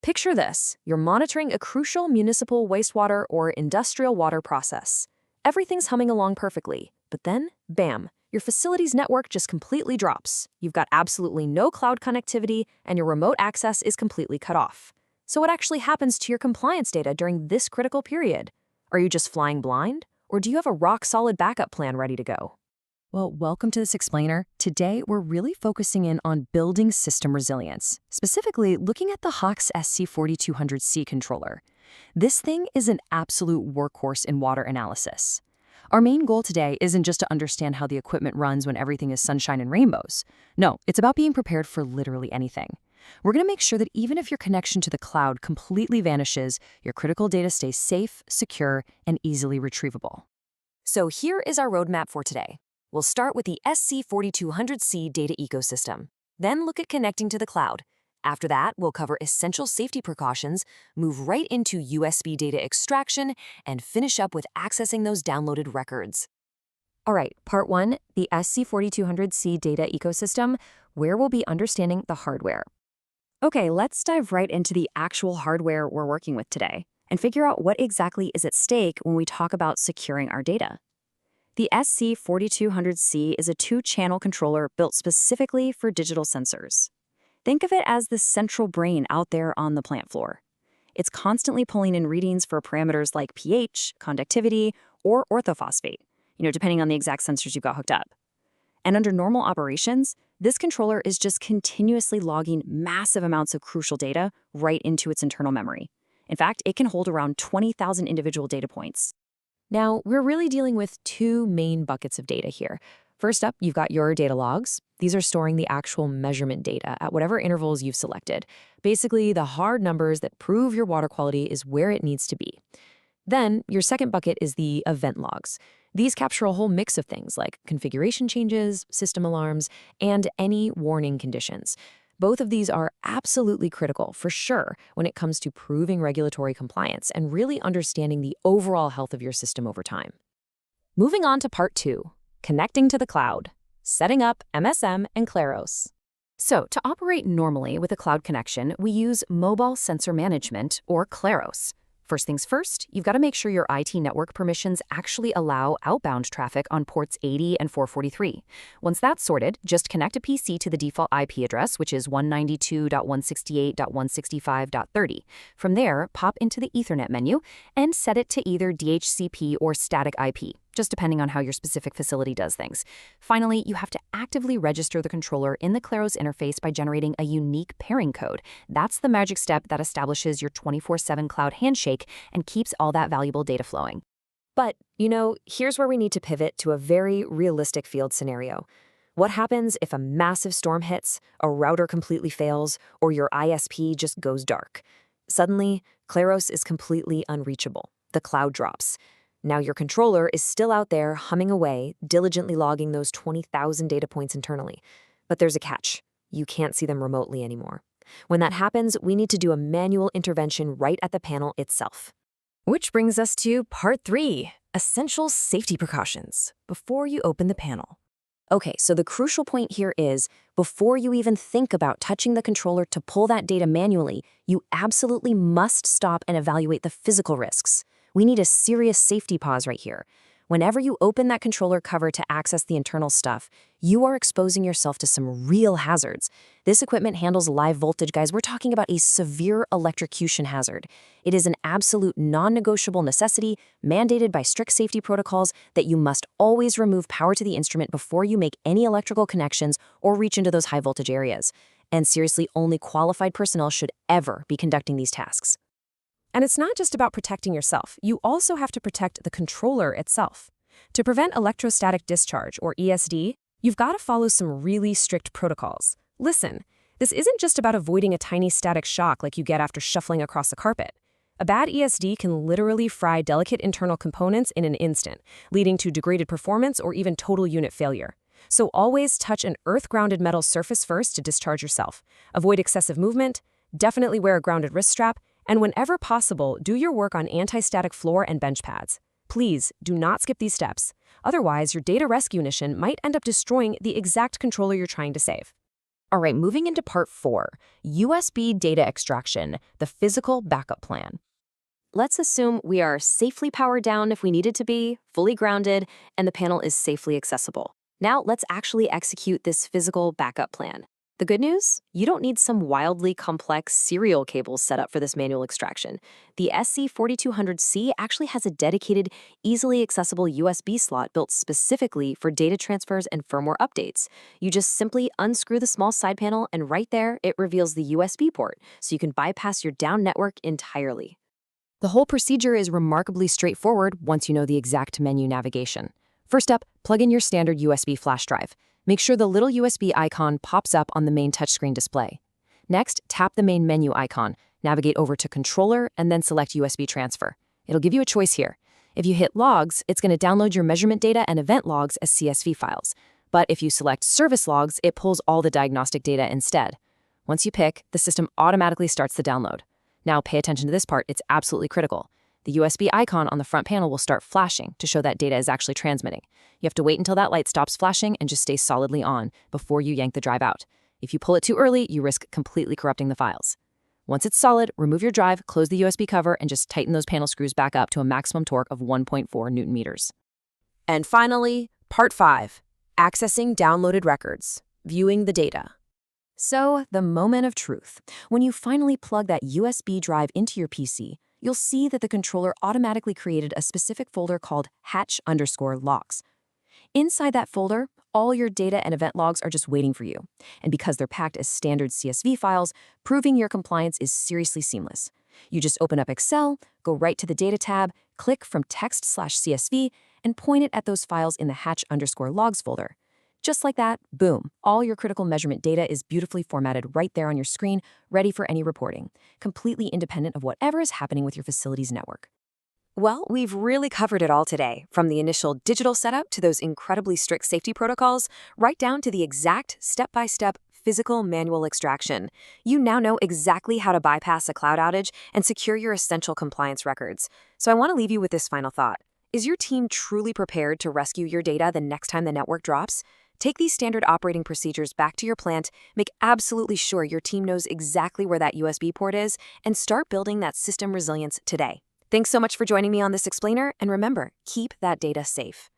Picture this. You're monitoring a crucial municipal wastewater or industrial water process. Everything's humming along perfectly, but then, bam, your facility's network just completely drops. You've got absolutely no cloud connectivity, and your remote access is completely cut off. So what actually happens to your compliance data during this critical period? Are you just flying blind? Or do you have a rock-solid backup plan ready to go? Well, welcome to this explainer. Today, we're really focusing in on building system resilience, specifically looking at the Hach SC4200c controller. This thing is an absolute workhorse in water analysis. Our main goal today isn't just to understand how the equipment runs when everything is sunshine and rainbows. No, it's about being prepared for literally anything. We're going to make sure that even if your connection to the cloud completely vanishes, your critical data stays safe, secure, and easily retrievable. So here is our roadmap for today. We'll start with the SC4200c data ecosystem, then look at connecting to the cloud. After that, we'll cover essential safety precautions, move right into USB data extraction, and finish up with accessing those downloaded records. All right, part 1, the SC4200c data ecosystem, where we'll be understanding the hardware. Okay, let's dive right into the actual hardware we're working with today and figure out what exactly is at stake when we talk about securing our data. The SC4200c is a 2-channel controller built specifically for digital sensors. Think of it as the central brain out there on the plant floor. It's constantly pulling in readings for parameters like pH, conductivity, or orthophosphate, depending on the exact sensors you've got hooked up. And under normal operations, this controller is just continuously logging massive amounts of crucial data right into its internal memory. In fact, it can hold around 20,000 individual data points. Now, we're really dealing with 2 main buckets of data here. First up, you've got your data logs. These are storing the actual measurement data at whatever intervals you've selected. Basically, the hard numbers that prove your water quality is where it needs to be. Then, your second bucket is the event logs. These capture a whole mix of things like configuration changes, system alarms, and any warning conditions. Both of these are absolutely critical, for sure, when it comes to proving regulatory compliance and really understanding the overall health of your system over time. Moving on to part 2, connecting to the cloud, setting up MSM and Claros. So, to operate normally with a cloud connection, we use Mobile Sensor Management, or Claros. First things first, you've got to make sure your IT network permissions actually allow outbound traffic on ports 80 and 443. Once that's sorted, just connect a PC to the default IP address, which is 192.168.165.30. From there, pop into the Ethernet menu and set it to either DHCP or static IP, just depending on how your specific facility does things. Finally, you have to actively register the controller in the Claros interface by generating a unique pairing code. That's the magic step that establishes your 24/7 cloud handshake and keeps all that valuable data flowing. But, here's where we need to pivot to a very realistic field scenario. What happens if a massive storm hits, a router completely fails, or your ISP just goes dark? Suddenly, Claros is completely unreachable. The cloud drops. Now your controller is still out there humming away, diligently logging those 20,000 data points internally. But there's a catch. You can't see them remotely anymore. When that happens, we need to do a manual intervention right at the panel itself. Which brings us to part 3, essential safety precautions, before you open the panel. Okay, so the crucial point here is, before you even think about touching the controller to pull that data manually, you absolutely must stop and evaluate the physical risks. We need a serious safety pause right here. Whenever you open that controller cover to access the internal stuff, you are exposing yourself to some real hazards. This equipment handles live voltage, guys. We're talking about a severe electrocution hazard. It is an absolute non-negotiable necessity mandated by strict safety protocols that you must always remove power to the instrument before you make any electrical connections or reach into those high voltage areas. And seriously, only qualified personnel should ever be conducting these tasks. And it's not just about protecting yourself. You also have to protect the controller itself. To prevent electrostatic discharge, or ESD, you've got to follow some really strict protocols. Listen, this isn't just about avoiding a tiny static shock like you get after shuffling across a carpet. A bad ESD can literally fry delicate internal components in an instant, leading to degraded performance or even total unit failure. So always touch an earth-grounded metal surface first to discharge yourself. Avoid excessive movement, definitely wear a grounded wrist strap, and whenever possible, do your work on anti-static floor and bench pads. Please do not skip these steps. Otherwise, your data rescue mission might end up destroying the exact controller you're trying to save. All right, moving into part 4, USB data extraction, the physical backup plan. Let's assume we are safely powered down if we needed to be, fully grounded, and the panel is safely accessible. Now let's actually execute this physical backup plan. The good news? You don't need some wildly complex serial cables set up for this manual extraction. The SC4200c actually has a dedicated, easily accessible USB slot built specifically for data transfers and firmware updates. You just simply unscrew the small side panel, and right there, it reveals the USB port, so you can bypass your down network entirely. The whole procedure is remarkably straightforward once you know the exact menu navigation. First up, plug in your standard USB flash drive. Make sure the little USB icon pops up on the main touchscreen display. Next, tap the main menu icon, navigate over to Controller, and then select USB Transfer. It'll give you a choice here. If you hit Logs, it's going to download your measurement data and event logs as CSV files. But if you select Service Logs, it pulls all the diagnostic data instead. Once you pick, the system automatically starts the download. Now pay attention to this part, it's absolutely critical. The USB icon on the front panel will start flashing to show that data is actually transmitting. You have to wait until that light stops flashing and just stay solidly on before you yank the drive out. If you pull it too early, you risk completely corrupting the files. Once it's solid, remove your drive, close the USB cover, and just tighten those panel screws back up to a maximum torque of 1.4 Newton meters. And finally, part 5, accessing downloaded records, viewing the data. So, the moment of truth. When you finally plug that USB drive into your PC, you'll see that the controller automatically created a specific folder called Hach_logs. Inside that folder, all your data and event logs are just waiting for you. And because they're packed as standard CSV files, proving your compliance is seriously seamless. You just open up Excel, go right to the Data tab, click from Text/CSV, and point it at those files in the Hach_logs folder. Just like that, boom, all your critical measurement data is beautifully formatted right there on your screen, ready for any reporting, completely independent of whatever is happening with your facility's network. Well, we've really covered it all today, from the initial digital setup to those incredibly strict safety protocols, right down to the exact step-by-step physical manual extraction. You now know exactly how to bypass a cloud outage and secure your essential compliance records. So I want to leave you with this final thought. Is your team truly prepared to rescue your data the next time the network drops? Take these standard operating procedures back to your plant, make absolutely sure your team knows exactly where that USB port is, and start building that system resilience today. Thanks so much for joining me on this explainer, and remember, keep that data safe.